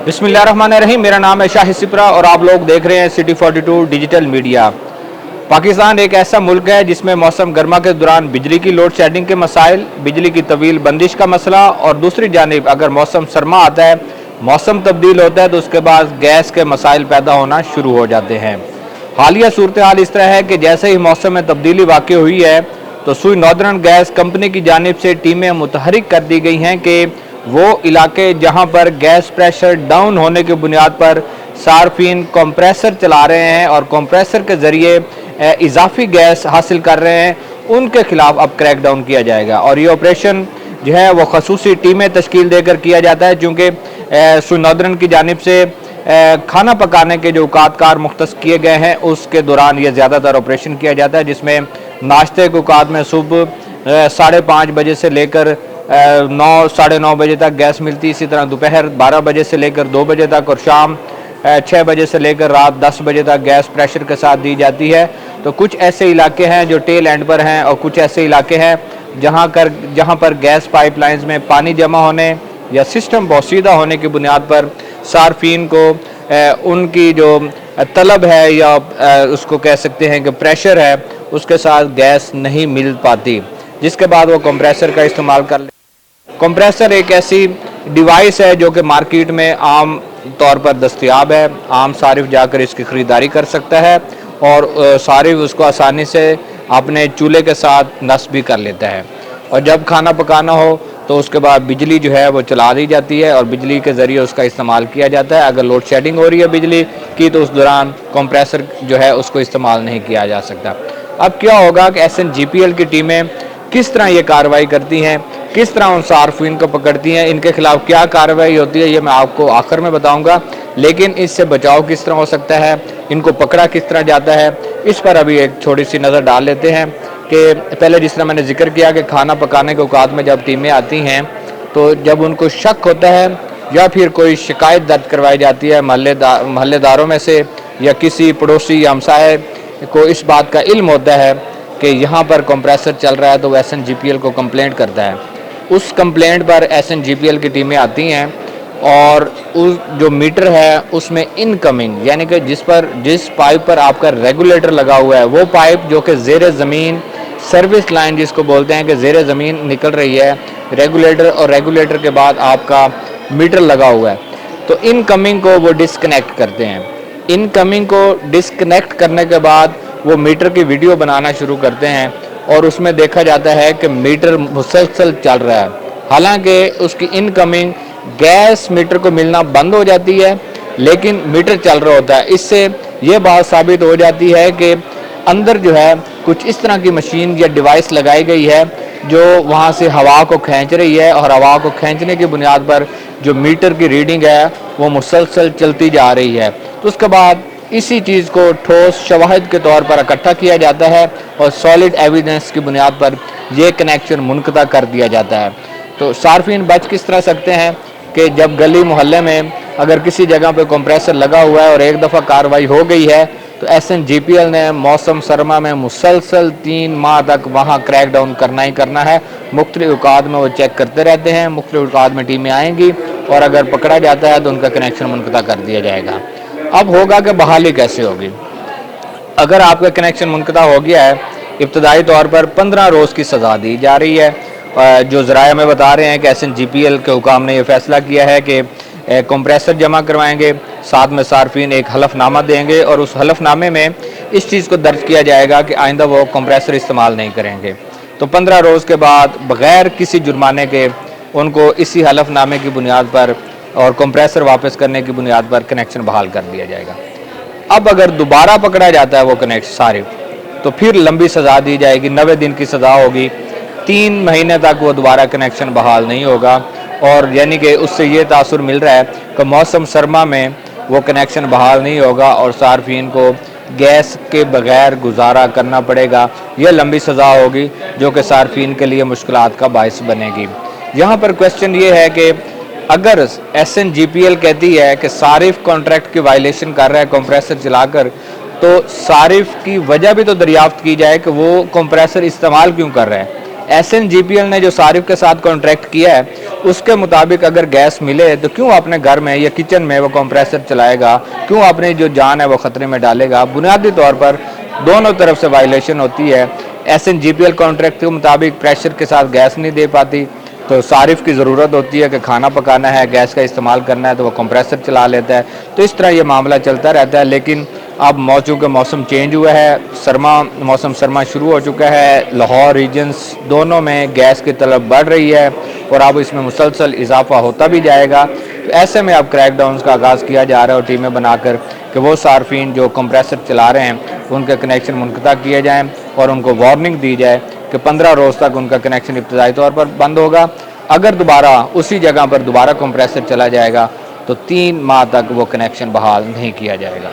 बिस्मिल्लाहिर्रहमानिर्रहीम। मेरा नाम है शाहिद सिपरा और आप लोग देख रहे हैं सिटी 42 डिजिटल मीडिया। पाकिस्तान एक ऐसा मुल्क है जिसमें मौसम गर्मा के दौरान बिजली की लोड शेडिंग के मसाइल, बिजली की तवील बंदिश का मसला और दूसरी जानिब अगर मौसम सरमा आता है, मौसम तब्दील होता है तो उसके बाद गैस के मसाइल पैदा होना शुरू हो जाते हैं। हालिया सूरत हाल इस तरह है कि जैसे ही मौसम में तब्दीली वाक़ हुई है तो सुई नॉर्दर्न गैस कंपनी की जानिब से टीमें मुतहरिक कर दी गई हैं कि वो इलाके जहां पर गैस प्रेशर डाउन होने की बुनियाद पर सार्फिन कंप्रेसर चला रहे हैं और कंप्रेसर के ज़रिए इजाफी गैस हासिल कर रहे हैं, उनके खिलाफ अब क्रैक डाउन किया जाएगा। और ये ऑपरेशन जो है वो खसूसी टीमें तश्कील देकर किया जाता है, चूँकि सुई नॉर्दर्न की जानिब से खाना पकाने के जो औकातकार मुख्तस किए गए हैं उसके दौरान ये ज़्यादातर ऑपरेशन किया जाता है, जिसमें नाश्ते के औकात में सुबह 5:30 बजे से लेकर 9 साढ़े 9 बजे तक गैस मिलती है। इसी तरह दोपहर 12 बजे से लेकर 2 बजे तक और शाम 6 बजे से लेकर रात 10 बजे तक गैस प्रेशर के साथ दी जाती है। तो कुछ ऐसे इलाके हैं जो टेल एंड पर हैं और कुछ ऐसे इलाके हैं जहां पर गैस पाइपलाइंस में पानी जमा होने या सिस्टम बोसीदा होने की बुनियाद पर सार्फिन को उनकी जो तलब है या उसको कह सकते हैं कि प्रेशर है, उसके साथ गैस नहीं मिल पाती, जिसके बाद वो कंप्रेसर का इस्तेमाल कर ले। कंप्रेसर एक ऐसी डिवाइस है जो कि मार्केट में आम तौर पर दस्तयाब है। आम सारिफ जाकर इसकी ख़रीदारी कर सकता है और सारिफ उसको आसानी से अपने चूल्हे के साथ नस्ब भी कर लेता है। और जब खाना पकाना हो तो उसके बाद बिजली जो है वो चला दी जाती है और बिजली के ज़रिए उसका इस्तेमाल किया जाता है। अगर लोड शेडिंग हो रही है बिजली की तो उस दौरान कंप्रेसर जो है उसको इस्तेमाल नहीं किया जा सकता। अब क्या होगा कि SNGPL की टीमें किस तरह ये कार्रवाई करती हैं, किस तरह उन सार्फिन को पकड़ती हैं, इनके खिलाफ क्या कार्रवाई होती है, ये मैं आपको आखिर में बताऊंगा। लेकिन इससे बचाव किस तरह हो सकता है, इनको पकड़ा किस तरह जाता है, इस पर अभी एक छोटी सी नज़र डाल लेते हैं। कि पहले जिस तरह मैंने जिक्र किया कि खाना पकाने के औकात में जब टीमें आती हैं तो जब उनको शक होता है या फिर कोई शिकायत दर्ज करवाई जाती है महल्लेदारों में से या किसी पड़ोसी या हमसाए को इस बात का इल्म होता है कि यहाँ पर कंप्रेसर चल रहा है, तो वो SNGPL को कंप्लेंट करता है। उस कंप्लेंट पर SNGPL की टीमें आती हैं और उस जो मीटर है उसमें इनकमिंग यानी कि जिस पाइप पर आपका रेगुलेटर लगा हुआ है वो पाइप जो कि ज़ेरे ज़मीन सर्विस लाइन जिसको बोलते हैं कि ज़ेरे ज़मीन निकल रही है, रेगुलेटर और रेगुलेटर के बाद आपका मीटर लगा हुआ है, तो इनकमिंग को वो डिस्कनेक्ट करते हैं। इनकमिंग को डिस्कनेक्ट करने के बाद वो मीटर की वीडियो बनाना शुरू करते हैं और उसमें देखा जाता है कि मीटर मुसलसल चल रहा है। हालांकि उसकी इनकमिंग गैस मीटर को मिलना बंद हो जाती है लेकिन मीटर चल रहा होता है। इससे ये बात साबित हो जाती है कि अंदर जो है कुछ इस तरह की मशीन या डिवाइस लगाई गई है जो वहाँ से हवा को खींच रही है और हवा को खींचने की बुनियाद पर जो मीटर की रीडिंग है वो मुसलसल चलती जा रही है। तो उसके बाद इसी चीज़ को ठोस शवाहिद के तौर पर इकट्ठा किया जाता है और सॉलिड एविडेंस की बुनियाद पर यह कनेक्शन मुनक़ता कर दिया जाता है। तो सार्फिन बच किस तरह सकते हैं कि जब गली मोहल्ले में अगर किसी जगह पे कंप्रेसर लगा हुआ है और एक दफ़ा कार्रवाई हो गई है तो SNGPL ने मौसम सरमा में मुसलसल 3 माह तक वहाँ क्रैक डाउन करना ही करना है। मुख्तलिफ औकात में वो चेक करते रहते हैं, मुख्तलिफ औकात में टीमें आएंगी और अगर पकड़ा जाता है तो उनका कनेक्शन मुनक़ता कर दिया जाएगा। अब होगा कि बहाली कैसे होगी। अगर आपका कनेक्शन मुनक़ता हो गया है, इब्तदाई तौर पर 15 रोज़ की सज़ा दी जा रही है। जो ज़राए में बता रहे हैं कि SNGPL के हुकाम ने यह फ़ैसला किया है कि कंप्रेसर जमा करवाएंगे, साथ में सार्फिन एक हलफनामा देंगे और उस हलफनामे में इस चीज़ को दर्ज किया जाएगा कि आइंदा वो कंप्रेसर इस्तेमाल नहीं करेंगे। तो 15 रोज़ के बाद बग़ैर किसी जुर्माने के उनको इसी हलफनामे की बुनियाद पर और कंप्रेसर वापस करने की बुनियाद पर कनेक्शन बहाल कर दिया जाएगा। अब अगर दोबारा पकड़ा जाता है वो कनेक्शन सारिफ, तो फिर लंबी सज़ा दी जाएगी, 90 दिन की सज़ा होगी, 3 महीने तक वो दोबारा कनेक्शन बहाल नहीं होगा। और यानी कि उससे ये तासुर मिल रहा है कि मौसम सरमा में वो कनेक्शन बहाल नहीं होगा और सार्फिन को गैस के बग़ैर गुजारा करना पड़ेगा। यह लंबी सज़ा होगी जो कि सार्फिन के लिए मुश्किलात का बायस बनेगी। यहाँ पर क्वेश्चन ये है कि अगर SNGPL कहती है कि सारिफ कॉन्ट्रैक्ट की वायलेशन कर रहा है कंप्रेसर चलाकर, तो सारिफ की वजह भी तो दरियाफ्त की जाए कि वो कंप्रेसर इस्तेमाल क्यों कर रहा है। SNGPL ने जो सारिफ के साथ कॉन्ट्रैक्ट किया है उसके मुताबिक अगर गैस मिले तो क्यों अपने घर में या किचन में वो कंप्रेसर चलाएगा, क्यों अपनी जो जान है वो ख़तरे में डालेगा। बुनियादी तौर पर दोनों तरफ से वायलेशन होती है। SNGPL कॉन्ट्रैक्ट के मुताबिक प्रेशर के साथ गैस नहीं दे पाती, तो सारिफ की ज़रूरत होती है कि खाना पकाना है, गैस का इस्तेमाल करना है, तो वो कंप्रेसर चला लेता है। तो इस तरह ये मामला चलता रहता है। लेकिन अब चूँकि मौसम चेंज हुआ है, मौसम सरमा शुरू हो चुका है, लाहौर रीजन्स दोनों में गैस की तलब बढ़ रही है और अब इसमें मुसलसल इजाफा होता भी जाएगा। तो ऐसे में अब क्रैक डाउन का आगाज़ किया जा रहा है और टीमें बनाकर कि वो सार्फिन जो कंप्रेसर चला रहे हैं उनके कनेक्शन मुनक़ता किए जाएँ और उनको वार्निंग दी जाए कि 15 रोज़ तक उनका कनेक्शन इब्तदाई तौर पर बंद होगा। अगर दोबारा उसी जगह पर दोबारा कंप्रेसर चला जाएगा तो 3 माह तक वो कनेक्शन बहाल नहीं किया जाएगा।